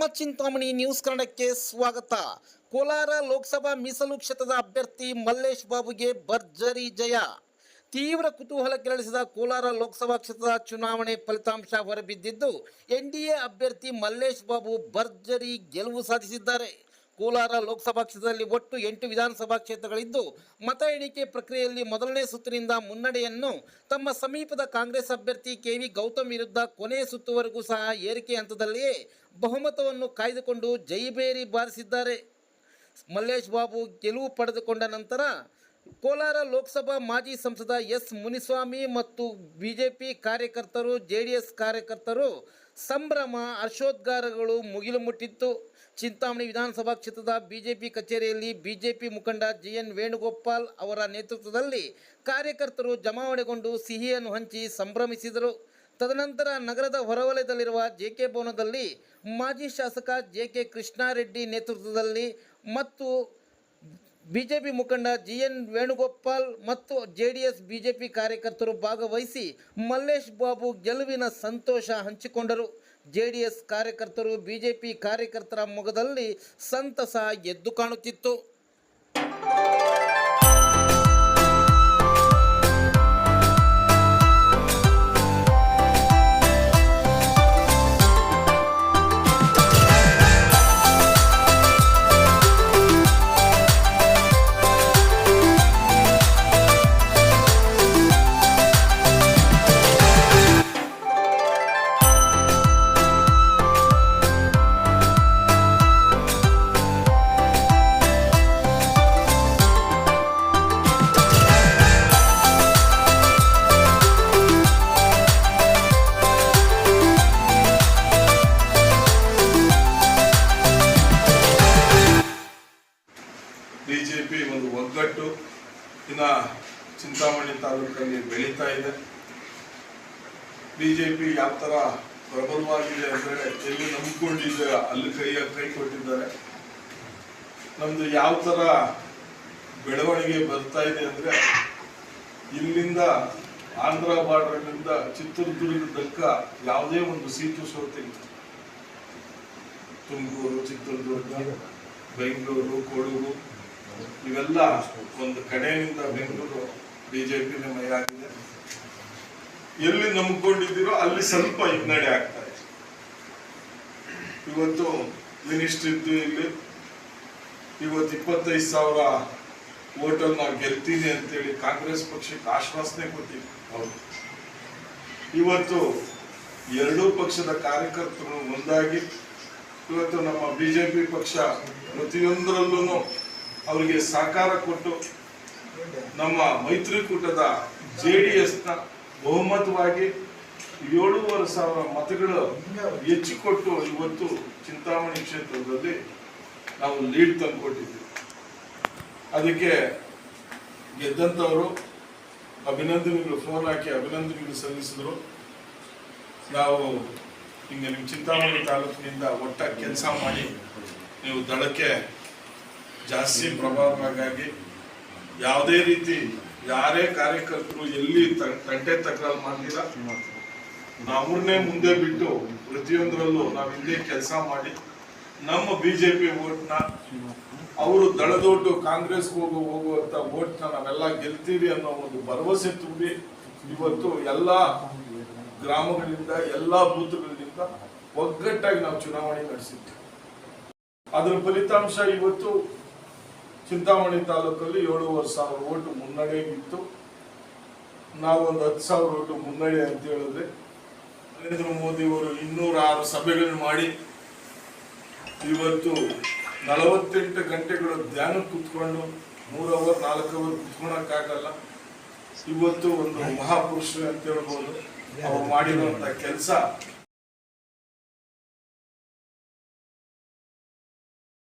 ನಮ್ಮ ಚಿಂತಾಮಣಿ ನ್ಯೂಸ್ ಕನ್ನಡಕ್ಕೆ ಸ್ವಾಗತ. ಕೋಲಾರ ಲೋಕಸಭಾ ಮೀಸಲು ಕ್ಷೇತ್ರದ ಅಭ್ಯರ್ಥಿ ಮಲ್ಲೇಶ್ ಬಾಬುಗೆ ಭರ್ಜರಿ ಜಯ. ತೀವ್ರ ಕುತೂಹಲ ಕೆರಳಿಸಿದ ಕೋಲಾರ ಲೋಕಸಭಾ ಕ್ಷೇತ್ರದ ಚುನಾವಣೆ ಫಲಿತಾಂಶ ಹೊರಬಿದ್ದಿದ್ದು ಎನ್ಡಿಎ ಅಭ್ಯರ್ಥಿ ಮಲ್ಲೇಶ್ ಬಾಬು ಭರ್ಜರಿ ಗೆಲುವು ಸಾಧಿಸಿದ್ದಾರೆ. ಕೋಲಾರ ಲೋಕಸಭಾ ಕ್ಷೇತ್ರದಲ್ಲಿ ಒಟ್ಟು 8 ವಿಧಾನಸಭಾ ಕ್ಷೇತ್ರಗಳಿದ್ದು ಮತ ಎಣಿಕೆ ಪ್ರಕ್ರಿಯೆಯಲ್ಲಿ ಮೊದಲನೇ ಸುತ್ತಿನಿಂದ ಮುನ್ನಡೆಯನ್ನು ತಮ್ಮ ಸಮೀಪದ ಕಾಂಗ್ರೆಸ್ ಅಭ್ಯರ್ಥಿ ಕೆವಿ ಗೌತಮ್ ವಿರುದ್ಧ ಕೊನೆಯ ಸುತ್ತುವರೆಗೂ ಸಹ ಏರಿಕೆ ಹಂತದಲ್ಲಿಯೇ ಬಹುಮತವನ್ನು ಕಾಯ್ದುಕೊಂಡು ಜೈಬೇರಿ ಬಾರಿಸಿದ್ದಾರೆ. ಮಲ್ಲೇಶ್ ಬಾಬು ಗೆಲುವು ಪಡೆದುಕೊಂಡ ನಂತರ ಕೋಲಾರ ಲೋಕಸಭಾ ಮಾಜಿ ಸಂಸದ ಎಸ್ ಮುನಿಸ್ವಾಮಿ ಮತ್ತು ಬಿಜೆಪಿ ಕಾರ್ಯಕರ್ತರು, ಜೆಡಿಎಸ್ ಕಾರ್ಯಕರ್ತರು ಸಂಭ್ರಮ ಹರ್ಷೋದ್ಗಾರಗಳು ಮುಗಿಲು ಮುಟ್ಟಿತ್ತು. ಚಿಂತಾಮಣಿ ವಿಧಾನಸಭಾ ಕ್ಷೇತ್ರದ ಬಿಜೆಪಿ ಕಚೇರಿಯಲ್ಲಿ ಬಿಜೆಪಿ ಮುಖಂಡ ಜಿಎನ್ ವೇಣುಗೋಪಾಲ್ ಅವರ ನೇತೃತ್ವದಲ್ಲಿ ಕಾರ್ಯಕರ್ತರು ಜಮಾವಣೆಗೊಂಡು ಸಿಹಿಯನ್ನು ಹಂಚಿ ಸಂಭ್ರಮಿಸಿದರು. ತದನಂತರ ನಗರದ ಹೊರವಲಯದಲ್ಲಿರುವ ಜೆಕೆ ಭವನದಲ್ಲಿ ಮಾಜಿ ಶಾಸಕ ಜೆಕೆ ಕೃಷ್ಣಾರೆಡ್ಡಿ ನೇತೃತ್ವದಲ್ಲಿ ಮತ್ತು ಬಿಜೆಪಿ ಮುಖಂಡ ಜಿಎನ್ ವೇಣುಗೋಪಾಲ್ ಮತ್ತು ಜೆಡಿಎಸ್ ಬಿಜೆಪಿ ಕಾರ್ಯಕರ್ತರು ಭಾಗವಹಿಸಿ ಮಲ್ಲೇಶ್ ಬಾಬು ಗೆಲುವಿನ ಸಂತೋಷ ಹಂಚಿಕೊಂಡರು. ಜೆಡಿಎಸ್ ಕಾರ್ಯಕರ್ತರು, ಬಿಜೆಪಿ ಕಾರ್ಯಕರ್ತರ ಮೊಗದಲ್ಲಿ ಸಂತಸ ಎದ್ದು ಕಾಣುತ್ತಿತ್ತು. ಬಿಜೆಪಿ ಒಂದು ಒಗ್ಗಟ್ಟು ಇನ್ನ ಚಿಂತಾಮಣಿ ತಾಲೂಕಲ್ಲಿ ಬೆಳೀತಾ ಇದೆ. ಬಿಜೆಪಿ ಯಾವ ತರ ಪ್ರಬಲವಾಗಿದೆ ಅಂದ್ರೆ ಎಲ್ಲಿ ನಂಬಿಕೊಂಡಿದ್ದೆ ಅಲ್ಲಿ ಕೈ ಕೊಟ್ಟಿದ್ದಾರೆ. ನಮ್ದು ಯಾವ ತರ ಬೆಳವಣಿಗೆ ಬರ್ತಾ ಇದೆ ಅಂದ್ರೆ ಇಲ್ಲಿಂದ ಆಂಧ್ರ ಬಾರ್ಡರ್ನಿಂದ ಚಿತ್ರದುರ್ಗ ತನಕ ಯಾವುದೇ ಒಂದು ಸೀಟು ಸೋತಿಲ್ಲ. ತುಮಕೂರು, ಚಿತ್ರದುರ್ಗ, ಬೆಂಗಳೂರು, ಕೊಡಗು ಇವೆಲ್ಲ ಒಂದು ಕಡೆಯಿಂದ ಬೆಂಗಳೂರು ಬಿಜೆಪಿನೇ ಮೈ ಆಗಿದೆ. ಎಲ್ಲಿ ನಂಬಿಕೊಂಡಿದ್ದೀರೋ ಅಲ್ಲಿ ಸ್ವಲ್ಪ ಹಿನ್ನಡೆ ಆಗ್ತಾ ಇದೆ. ಇವತ್ತು ಮಿನಿಸ್ಟರ್ ಇದ್ದು ಇಲ್ಲಿ ಇವತ್ತು 25,000 ಓಟಲ್ಲಿ ನಾವು ಗೆಲ್ತೀನಿ ಅಂತೇಳಿ ಕಾಂಗ್ರೆಸ್ ಪಕ್ಷಕ್ಕೆ ಆಶ್ವಾಸನೆ ಕೊಟ್ಟಿವಿ. ಹೌದು, ಇವತ್ತು ಎರಡೂ ಪಕ್ಷದ ಕಾರ್ಯಕರ್ತರು ಒಂದಾಗಿ ಇವತ್ತು ನಮ್ಮ ಬಿಜೆಪಿ ಪಕ್ಷ ಪ್ರತಿಯೊಂದರಲ್ಲೂ ಅವರಿಗೆ ಸಹಕಾರ ಕೊಟ್ಟು ನಮ್ಮ ಮೈತ್ರಿಕೂಟದ ಜೆಡಿಎಸ್ನ ಬಹುಮತವಾಗಿ 7,500 ಮತಗಳು ಹೆಚ್ಚಿಕೊಟ್ಟು ಇವತ್ತು ಚಿಂತಾಮಣಿ ಕ್ಷೇತ್ರದಲ್ಲಿ ನಾವು ಲೀಡ್ ತಂದುಕೊಟ್ಟಿದ್ದೀವಿ. ಅದಕ್ಕೆ ಗೆದ್ದಂಥವರು ಅಭಿನಂದನೆಗಳು ಫೋನ್ ಹಾಕಿ ಅಭಿನಂದನೆಗಳು ಸಲ್ಲಿಸಿದ್ರು. ನಾವು ಹಿಂಗೆ ನಿಮ್ಮ ಚಿಂತಾಮಣಿ ತಾಲೂಕಿನಿಂದ ಒಟ್ಟಾಗಿ ಕೆಲಸ ಮಾಡಿ ನೀವು ದಳಕ್ಕೆ ಜಾಸ್ತಿ ಪ್ರಭಾವವಾಗಿ ಯಾವುದೇ ರೀತಿ ಯಾರೇ ಕಾರ್ಯಕರ್ತರು ಎಲ್ಲಿ ತಂಟೆ ತಕರಾರು ಮಾಡಿಲ್ಲ, ಅವ್ರನ್ನೇ ಮುಂದೆ ಬಿಟ್ಟು ಪ್ರತಿಯೊಂದರಲ್ಲೂ ನಾವು ಹಿಂದೆ ಕೆಲಸ ಮಾಡಿ ನಮ್ಮ ಬಿಜೆಪಿ ಓಟ್ನ ಅವರು ದಳದೊಟ್ಟು ಕಾಂಗ್ರೆಸ್ ಹೋಗುವಂತ ಓಟ್ನ ನಾವೆಲ್ಲ ಗೆಲ್ತೀವಿ ಅನ್ನೋ ಒಂದು ಭರವಸೆ ತುಂಬಿ ಇವತ್ತು ಎಲ್ಲಾ ಗ್ರಾಮಗಳಿಂದ ಎಲ್ಲಾ ಬೂತ್ಗಳಿಂದ ಒಗ್ಗಟ್ಟಾಗಿ ನಾವು ಚುನಾವಣೆ ನಡೆಸಿದ್ವಿ. ಅದರ ಫಲಿತಾಂಶ ಇವತ್ತು ಚಿಂತಾಮಣಿ ತಾಲೂಕಲ್ಲಿ 7,500 ಓಟು ಮುನ್ನಡೆಗಿತ್ತು. ನಾವೊಂದು 10,000 ಓಟು ಮುನ್ನಡೆ ಅಂತ ಹೇಳಿದ್ರೆ ನರೇಂದ್ರ ಮೋದಿ ಅವರು 206 ಸಭೆಗಳನ್ನು ಮಾಡಿ ಇವತ್ತು 48 ಗಂಟೆಗಳು ಧ್ಯಾನ ಕೂತ್ಕೊಂಡು 3 ಅವರ್ 4 ಅವರ್ ಕೂತ್ಕೊಳಕ್ಕಾಗಲ್ಲ. ಇವತ್ತು ಒಂದು ಮಹಾಪುರುಷರು ಅಂತ ಹೇಳ್ಬೋದು. ಅವ್ರು ಮಾಡಿರುವಂತ ಕೆಲಸ